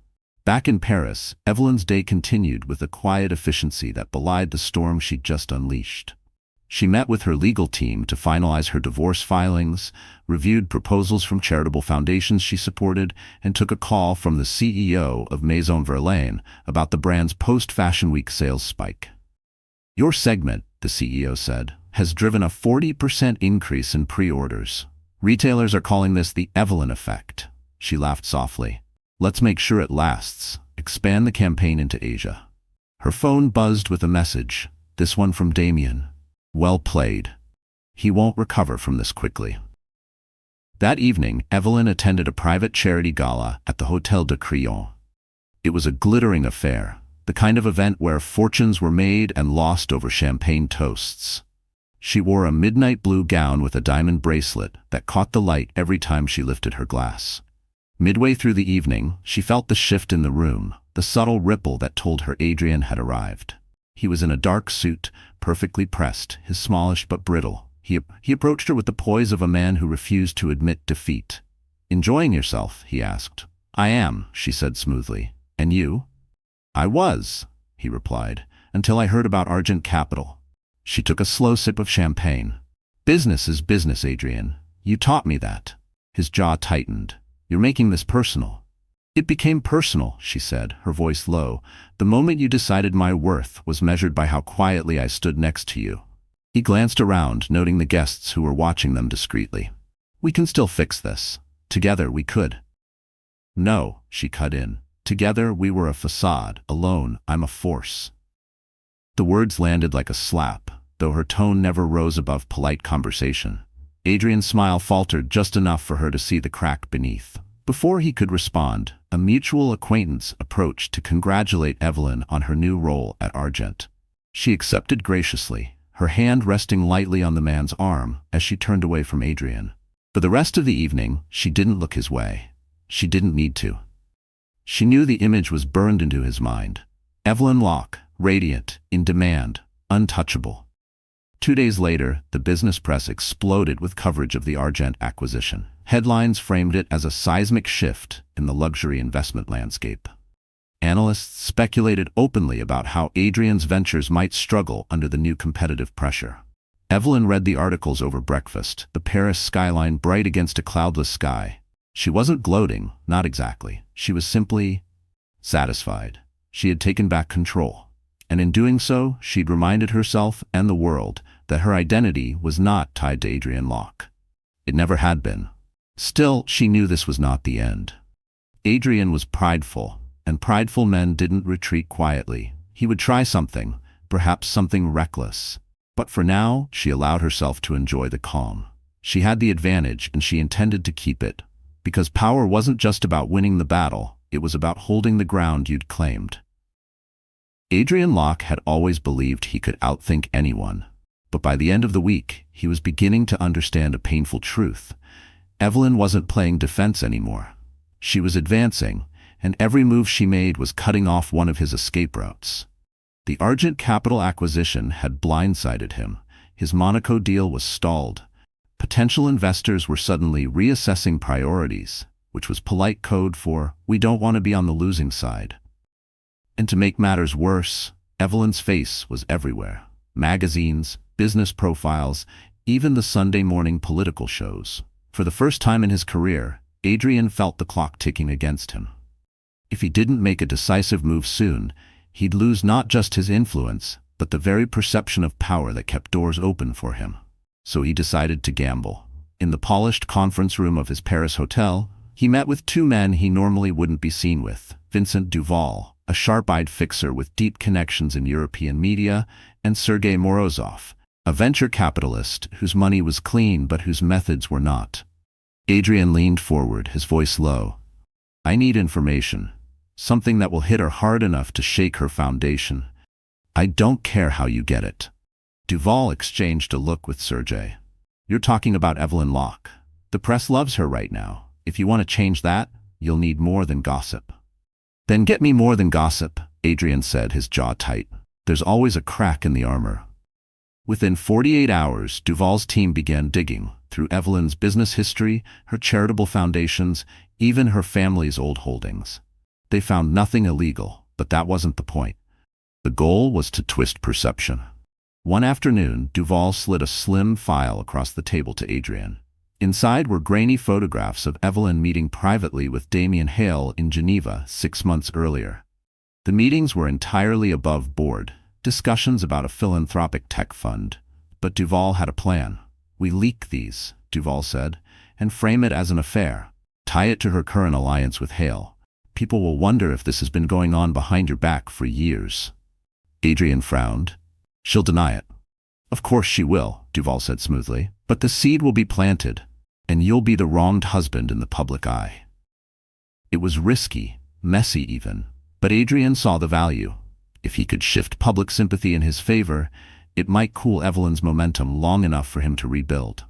Back in Paris, Evelyn's day continued with a quiet efficiency that belied the storm she'd just unleashed. She met with her legal team to finalize her divorce filings, reviewed proposals from charitable foundations she supported, and took a call from the CEO of Maison Verlaine about the brand's post-Fashion Week sales spike. "Your segment," the CEO said, "has driven a 40% increase in pre-orders. Retailers are calling this the Evelyn effect." She laughed softly. "Let's make sure it lasts. Expand the campaign into Asia." Her phone buzzed with a message, this one from Damien. Well played. He won't recover from this quickly. That evening, Evelyn attended a private charity gala at the Hotel de Crillon. It was a glittering affair, the kind of event where fortunes were made and lost over champagne toasts. She wore a midnight blue gown with a diamond bracelet that caught the light every time she lifted her glass. Midway through the evening, she felt the shift in the room, the subtle ripple that told her Adrian had arrived. He was in a dark suit, perfectly pressed, his smallish but brittle. He approached her with the poise of a man who refused to admit defeat. "Enjoying yourself?" he asked. "I am," she said smoothly. "And you?" "I was," he replied, "until I heard about Argent Capital." She took a slow sip of champagne. Business is business, Adrian. You taught me that. His jaw tightened. You're making this personal. It became personal, she said, her voice low, the moment you decided my worth was measured by how quietly I stood next to you. He glanced around, noting the guests who were watching them discreetly. We can still fix this. Together we could. No, she cut in. Together we were a facade. Alone, I'm a force. The words landed like a slap, though her tone never rose above polite conversation. Adrian's smile faltered just enough for her to see the crack beneath. Before he could respond, a mutual acquaintance approached to congratulate Evelyn on her new role at Argent. She accepted graciously, her hand resting lightly on the man's arm as she turned away from Adrian. For the rest of the evening, she didn't look his way. She didn't need to. She knew the image was burned into his mind. Evelyn Locke, radiant, in demand, untouchable. 2 days later, the business press exploded with coverage of the Argent acquisition. Headlines framed it as a seismic shift in the luxury investment landscape. Analysts speculated openly about how Adrian's ventures might struggle under the new competitive pressure. Evelyn read the articles over breakfast, the Paris skyline bright against a cloudless sky. She wasn't gloating, not exactly. She was simply satisfied. She had taken back control. And in doing so, she'd reminded herself and the world that her identity was not tied to Adrian Locke. It never had been. Still, she knew this was not the end. Adrian was prideful, and prideful men didn't retreat quietly. He would try something, perhaps something reckless. But for now, she allowed herself to enjoy the calm. She had the advantage, and she intended to keep it. Because power wasn't just about winning the battle, it was about holding the ground you'd claimed. Adrian Locke had always believed he could outthink anyone. But by the end of the week, he was beginning to understand a painful truth. Evelyn wasn't playing defense anymore. She was advancing, and every move she made was cutting off one of his escape routes. The Argent Capital acquisition had blindsided him. His Monaco deal was stalled. Potential investors were suddenly reassessing priorities, which was polite code for, we don't want to be on the losing side. And to make matters worse, Evelyn's face was everywhere. Magazines, business profiles, even the Sunday morning political shows. For the first time in his career, Adrian felt the clock ticking against him. If he didn't make a decisive move soon, he'd lose not just his influence, but the very perception of power that kept doors open for him. So he decided to gamble. In the polished conference room of his Paris hotel, he met with two men he normally wouldn't be seen with: Vincent Duval, a sharp-eyed fixer with deep connections in European media, and Sergei Morozov, a venture capitalist whose money was clean but whose methods were not. Adrian leaned forward, his voice low. I need information. Something that will hit her hard enough to shake her foundation. I don't care how you get it. Duval exchanged a look with Sergei. You're talking about Evelyn Locke. The press loves her right now. If you want to change that, you'll need more than gossip. Then get me more than gossip, Adrian said, his jaw tight. There's always a crack in the armor. Within 48 hours, Duval's team began digging through Evelyn's business history, her charitable foundations, even her family's old holdings. They found nothing illegal, but that wasn't the point. The goal was to twist perception. One afternoon, Duval slid a slim file across the table to Adrian. Inside were grainy photographs of Evelyn meeting privately with Damien Hale in Geneva 6 months earlier. The meetings were entirely above board, discussions about a philanthropic tech fund. But Duval had a plan. We leak these, Duval said, and frame it as an affair. Tie it to her current alliance with Hale. People will wonder if this has been going on behind your back for years. Adrian frowned. She'll deny it. Of course she will, Duval said smoothly, but the seed will be planted, and you'll be the wronged husband in the public eye. It was risky, messy even, but Adrian saw the value. If he could shift public sympathy in his favor, it might cool Evelyn's momentum long enough for him to rebuild.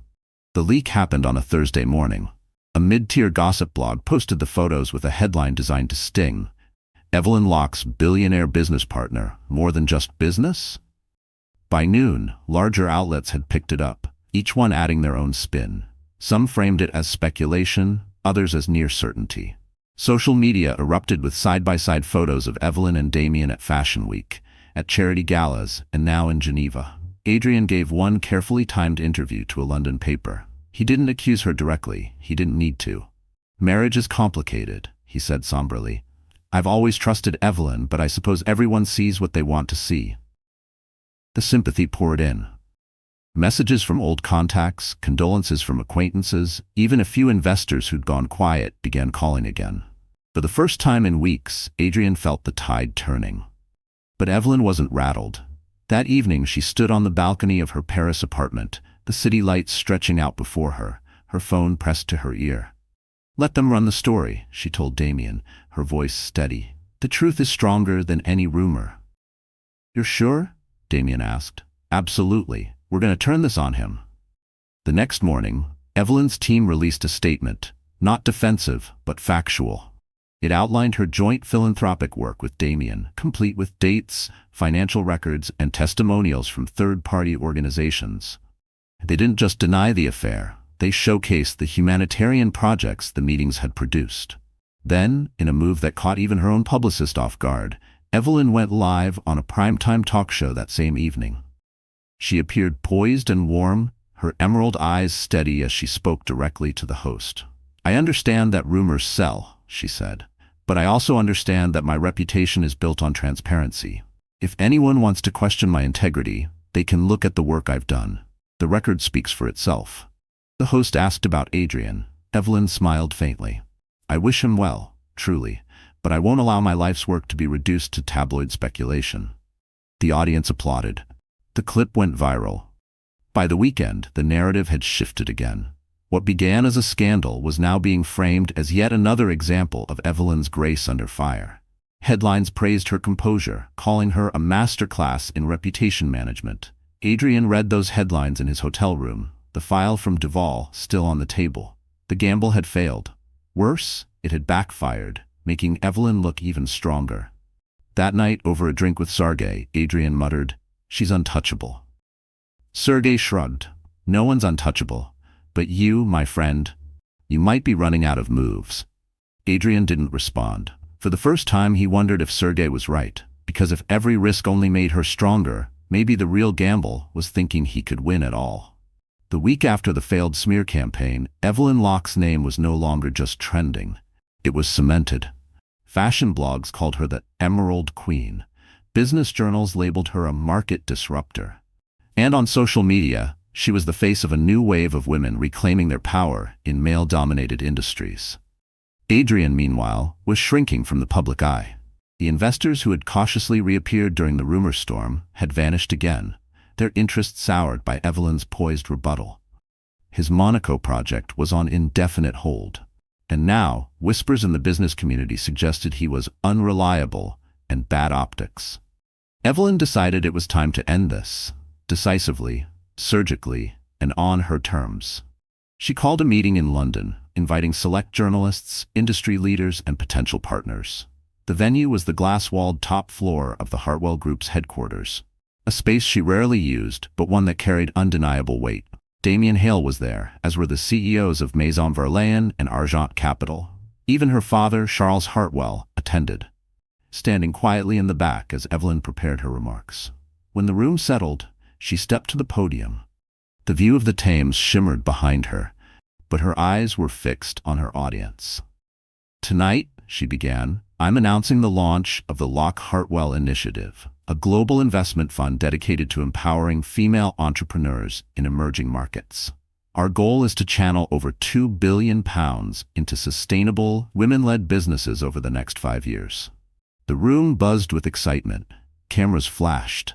The leak happened on a Thursday morning. A mid-tier gossip blog posted the photos with a headline designed to sting. Evelyn Locke's billionaire business partner, more than just business? By noon, larger outlets had picked it up, each one adding their own spin. Some framed it as speculation, others as near certainty. Social media erupted with side-by-side photos of Evelyn and Damien at Fashion Week, at charity galas, and now in Geneva. Adrian gave one carefully timed interview to a London paper. He didn't accuse her directly. He didn't need to. "Marriage is complicated," he said somberly. "I've always trusted Evelyn, but I suppose everyone sees what they want to see." The sympathy poured in. Messages from old contacts, condolences from acquaintances, even a few investors who'd gone quiet began calling again. For the first time in weeks, Adrian felt the tide turning. But Evelyn wasn't rattled. That evening she stood on the balcony of her Paris apartment, the city lights stretching out before her, her phone pressed to her ear. "Let them run the story," she told Damien, her voice steady. "The truth is stronger than any rumor." "You're sure?" Damien asked. "Absolutely. We're going to turn this on him." The next morning, Evelyn's team released a statement, not defensive, but factual. It outlined her joint philanthropic work with Damien, complete with dates, financial records, and testimonials from third-party organizations. They didn't just deny the affair, they showcased the humanitarian projects the meetings had produced. Then, in a move that caught even her own publicist off guard, Evelyn went live on a primetime talk show that same evening. She appeared poised and warm, her emerald eyes steady as she spoke directly to the host. "I understand that rumors sell," she said, "but I also understand that my reputation is built on transparency. If anyone wants to question my integrity, they can look at the work I've done. The record speaks for itself." The host asked about Adrian. Evelyn smiled faintly. "I wish him well, truly, but I won't allow my life's work to be reduced to tabloid speculation." The audience applauded. The clip went viral. By the weekend, the narrative had shifted again. What began as a scandal was now being framed as yet another example of Evelyn's grace under fire. Headlines praised her composure, calling her a masterclass in reputation management. Adrian read those headlines in his hotel room, the file from Duval still on the table. The gamble had failed. Worse, it had backfired, making Evelyn look even stronger. That night, over a drink with Sergei, Adrian muttered, "She's untouchable." Sergei shrugged. "No one's untouchable. But you, my friend, you might be running out of moves." Adrian didn't respond. For the first time he wondered if Sergei was right, because if every risk only made her stronger, maybe the real gamble was thinking he could win at all. The week after the failed smear campaign, Evelyn Locke's name was no longer just trending. It was cemented. Fashion blogs called her the Emerald Queen. Business journals labeled her a market disruptor. And on social media, she was the face of a new wave of women reclaiming their power in male-dominated industries. Adrian, meanwhile, was shrinking from the public eye. The investors who had cautiously reappeared during the rumor storm had vanished again, their interest soured by Evelyn's poised rebuttal. His Monaco project was on indefinite hold. And now, whispers in the business community suggested he was unreliable and bad optics. Evelyn decided it was time to end this, decisively, surgically, and on her terms. She called a meeting in London, inviting select journalists, industry leaders, and potential partners. The venue was the glass-walled top floor of the Hartwell Group's headquarters, a space she rarely used, but one that carried undeniable weight. Damien Hale was there, as were the CEOs of Maison Verlaine and Argent Capital. Even her father, Charles Hartwell, attended, standing quietly in the back as Evelyn prepared her remarks. When the room settled, she stepped to the podium. The view of the Thames shimmered behind her, but her eyes were fixed on her audience. "Tonight," she began, "I'm announcing the launch of the Locke Hartwell Initiative, a global investment fund dedicated to empowering female entrepreneurs in emerging markets. Our goal is to channel over £2 billion into sustainable, women-led businesses over the next 5 years." The room buzzed with excitement. Cameras flashed.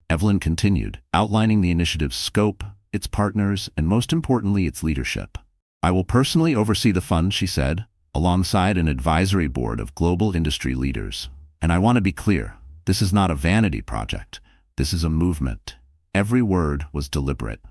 Evelyn continued, outlining the initiative's scope, its partners, and most importantly, its leadership. "I will personally oversee the fund," she said, alongside an advisory board of global industry leaders. "And I want to be clear, this is not a vanity project. This is a movement." Every word was deliberate.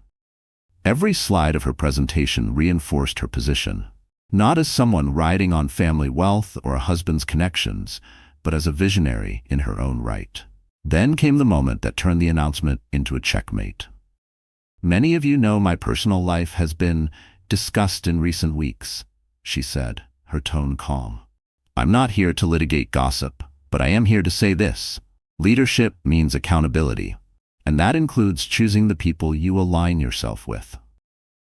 Every slide of her presentation reinforced her position, not as someone riding on family wealth or a husband's connections, but as a visionary in her own right. Then came the moment that turned the announcement into a checkmate. "Many of you know my personal life has been discussed in recent weeks," she said, her tone calm. "I'm not here to litigate gossip, but I am here to say this. Leadership means accountability. And that includes choosing the people you align yourself with.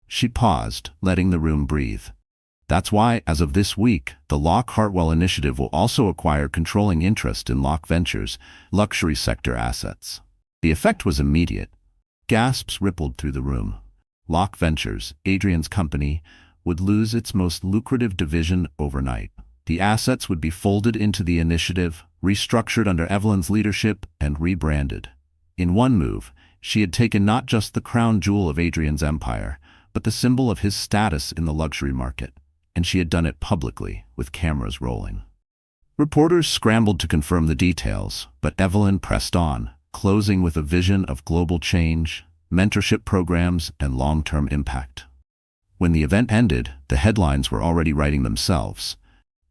She paused, letting the room breathe. That's why, as of this week, the Locke Hartwell Initiative will also acquire controlling interest in Locke Ventures' luxury sector assets. The effect was immediate. Gasps rippled through the room. Locke Ventures, Adrian's company, would lose its most lucrative division overnight. The assets would be folded into the initiative, restructured under Evelyn's leadership, and rebranded. In one move, she had taken not just the crown jewel of Adrian's empire, but the symbol of his status in the luxury market, and she had done it publicly, with cameras rolling. Reporters scrambled to confirm the details, but Evelyn pressed on, closing with a vision of global change, mentorship programs, and long-term impact. When the event ended, the headlines were already writing themselves.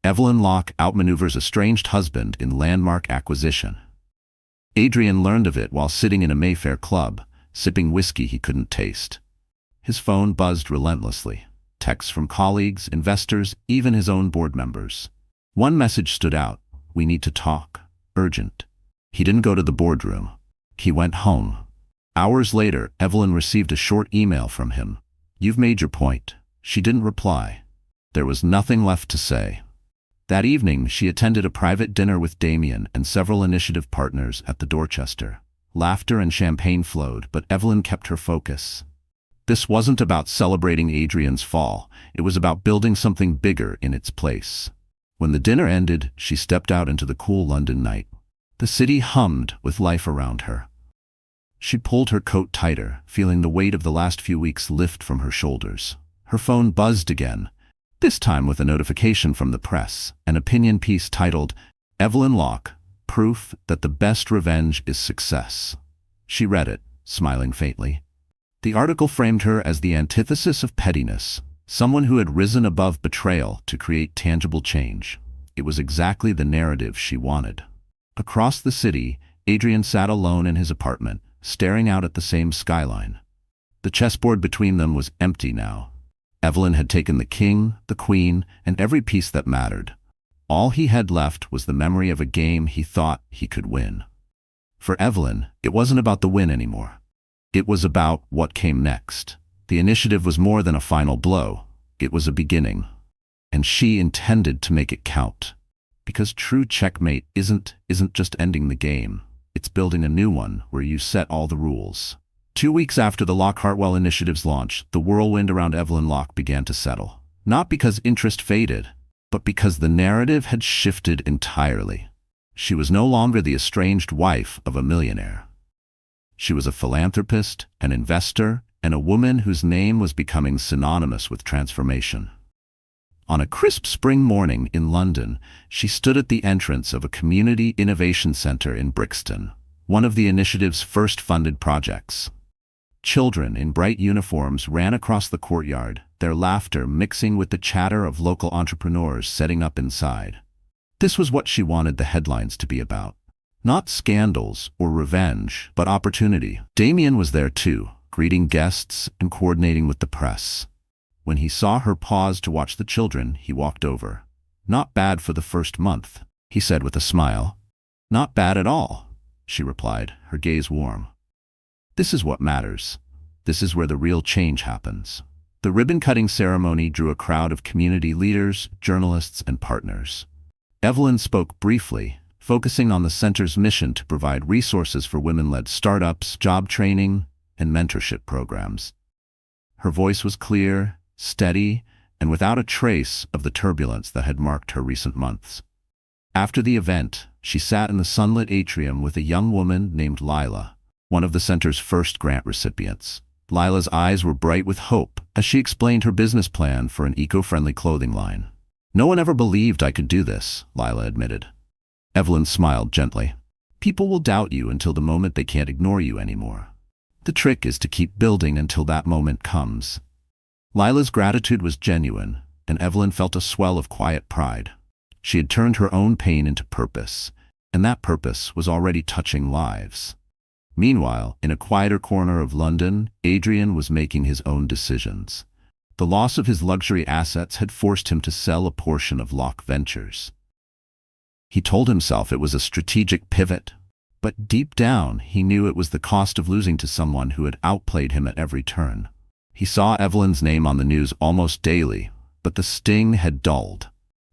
Evelyn Locke outmaneuvers estranged husband in landmark acquisition. Adrian learned of it while sitting in a Mayfair club, sipping whiskey he couldn't taste. His phone buzzed relentlessly. Texts from colleagues, investors, even his own board members. One message stood out: "We need to talk. Urgent." He didn't go to the boardroom. He went home. Hours later, Evelyn received a short email from him. "You've made your point." She didn't reply. There was nothing left to say. That evening, she attended a private dinner with Damien and several initiative partners at the Dorchester. Laughter and champagne flowed, but Evelyn kept her focus. This wasn't about celebrating Adrian's fall. It was about building something bigger in its place. When the dinner ended, she stepped out into the cool London night. The city hummed with life around her. She pulled her coat tighter, feeling the weight of the last few weeks lift from her shoulders. Her phone buzzed again, this time with a notification from the press, an opinion piece titled, "Evelyn Locke, Proof that the Best Revenge is Success." She read it, smiling faintly. The article framed her as the antithesis of pettiness, someone who had risen above betrayal to create tangible change. It was exactly the narrative she wanted. Across the city, Adrian sat alone in his apartment, staring out at the same skyline. The chessboard between them was empty now. Evelyn had taken the king, the queen, and every piece that mattered. All he had left was the memory of a game he thought he could win. For Evelyn, it wasn't about the win anymore. It was about what came next. The initiative was more than a final blow. It was a beginning. And she intended to make it count. Because true checkmate isn't just ending the game. It's building a new one where you set all the rules. 2 weeks after the Locke Hartwell Initiative's launch, the whirlwind around Evelyn Locke began to settle. Not because interest faded, but because the narrative had shifted entirely. She was no longer the estranged wife of a millionaire. She was a philanthropist, an investor, and a woman whose name was becoming synonymous with transformation. On a crisp spring morning in London, she stood at the entrance of a community innovation center in Brixton, one of the initiative's first funded projects. Children in bright uniforms ran across the courtyard, their laughter mixing with the chatter of local entrepreneurs setting up inside. This was what she wanted the headlines to be about. Not scandals or revenge, but opportunity. Damien was there too, greeting guests and coordinating with the press. When he saw her pause to watch the children, he walked over. "Not bad for the first month," he said with a smile. "Not bad at all," she replied, her gaze warm. "This is what matters. This is where the real change happens." The ribbon-cutting ceremony drew a crowd of community leaders, journalists, and partners. Evelyn spoke briefly, focusing on the center's mission to provide resources for women-led startups, job training, and mentorship programs. Her voice was clear, steady, and without a trace of the turbulence that had marked her recent months. After the event, she sat in the sunlit atrium with a young woman named Lila, one of the center's first grant recipients. Lila's eyes were bright with hope as she explained her business plan for an eco-friendly clothing line. "No one ever believed I could do this," Lila admitted. Evelyn smiled gently. "People will doubt you until the moment they can't ignore you anymore. The trick is to keep building until that moment comes." Lila's gratitude was genuine, and Evelyn felt a swell of quiet pride. She had turned her own pain into purpose, and that purpose was already touching lives. Meanwhile, in a quieter corner of London, Adrian was making his own decisions. The loss of his luxury assets had forced him to sell a portion of Locke Ventures. He told himself it was a strategic pivot, But deep down, he knew it was the cost of losing to someone who had outplayed him at every turn. He saw Evelyn's name on the news almost daily, but the sting had dulled.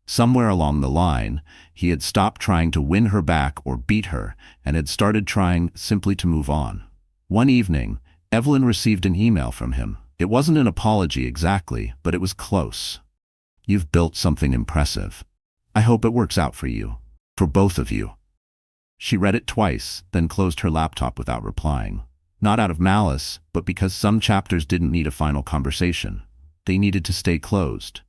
Somewhere along the line, he had stopped trying to win her back or beat her, and had started trying simply to move on. One evening, Evelyn received an email from him. It wasn't an apology exactly, but it was close. "You've built something impressive. I hope it works out for you. For both of you." She read it twice, then closed her laptop without replying. Not out of malice, but because some chapters didn't need a final conversation. They needed to stay closed.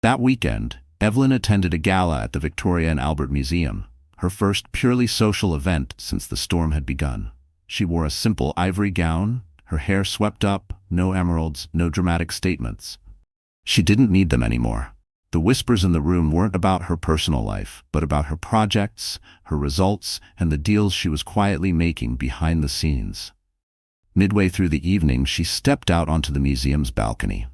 That weekend, Evelyn attended a gala at the Victoria and Albert Museum, her first purely social event since the storm had begun. She wore a simple ivory gown, her hair swept up, no emeralds, no dramatic statements. She didn't need them anymore. The whispers in the room weren't about her personal life, but about her projects, her results, and the deals she was quietly making behind the scenes. Midway through the evening, she stepped out onto the museum's balcony.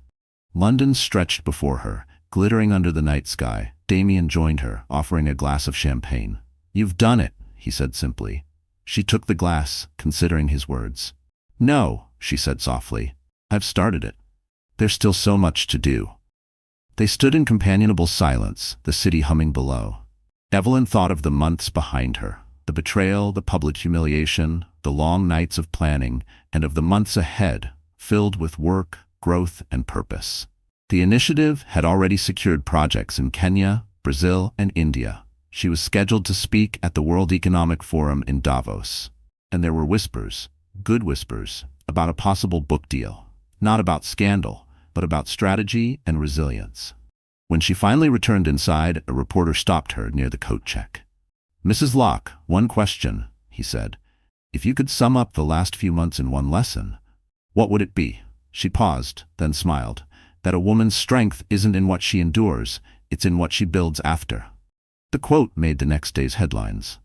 London stretched before her, glittering under the night sky. Damien joined her, offering a glass of champagne. "You've done it," he said simply. She took the glass, considering his words. "No," she said softly. "I've started it. There's still so much to do." They stood in companionable silence, the city humming below. Evelyn thought of the months behind her, the betrayal, the public humiliation, the long nights of planning, and of the months ahead, filled with work, growth, and purpose. The initiative had already secured projects in Kenya, Brazil, and India. She was scheduled to speak at the World Economic Forum in Davos. And there were whispers, good whispers, about a possible book deal. Not about scandal, but about strategy and resilience. When she finally returned inside, a reporter stopped her near the coat check. "Mrs. Locke, one question," he said. "If you could sum up the last few months in one lesson, what would it be?" She paused, then smiled. "That a woman's strength isn't in what she endures, it's in what she builds after." The quote made the next day's headlines.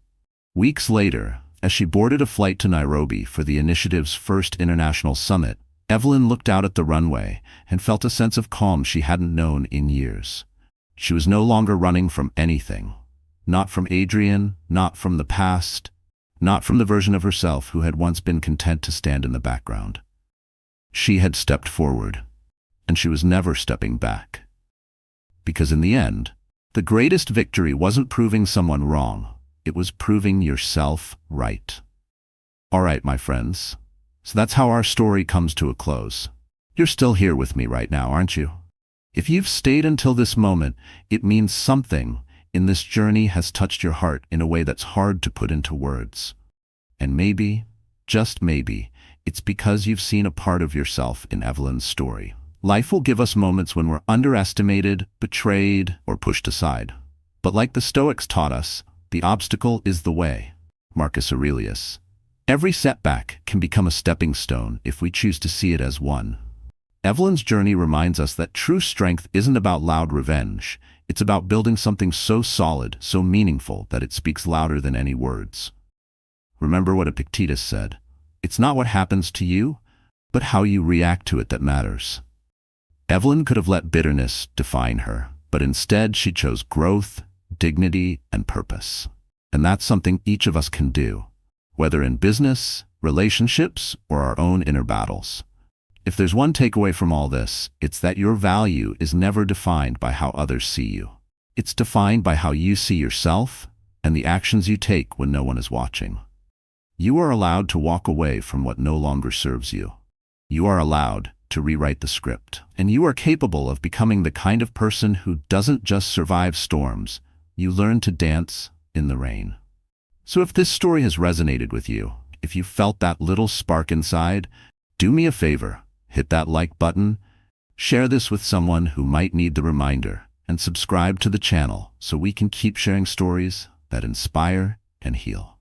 Weeks later, as she boarded a flight to Nairobi for the initiative's first international summit, Evelyn looked out at the runway and felt a sense of calm she hadn't known in years. She was no longer running from anything. Not from Adrian, not from the past, not from the version of herself who had once been content to stand in the background. She had stepped forward, and she was never stepping back. Because in the end, the greatest victory wasn't proving someone wrong, it was proving yourself right. All right, my friends. So that's how our story comes to a close. You're still here with me right now, aren't you? If you've stayed until this moment, it means something in this journey has touched your heart in a way that's hard to put into words. And maybe, just maybe, it's because you've seen a part of yourself in Evelyn's story. Life will give us moments when we're underestimated, betrayed, or pushed aside. But like the Stoics taught us, the obstacle is the way. Marcus Aurelius. Every setback can become a stepping stone if we choose to see it as one. Evelyn's journey reminds us that true strength isn't about loud revenge. It's about building something so solid, so meaningful, that it speaks louder than any words. Remember what Epictetus said, "It's not what happens to you, but how you react to it that matters." Evelyn could have let bitterness define her, but instead she chose growth, dignity, and purpose. And that's something each of us can do, whether in business, relationships, or our own inner battles. If there's one takeaway from all this, it's that your value is never defined by how others see you. It's defined by how you see yourself and the actions you take when no one is watching. You are allowed to walk away from what no longer serves you. You are allowed to rewrite the script. And you are capable of becoming the kind of person who doesn't just survive storms, you learn to dance in the rain. So if this story has resonated with you, if you felt that little spark inside, do me a favor, hit that like button, share this with someone who might need the reminder, and subscribe to the channel so we can keep sharing stories that inspire and heal.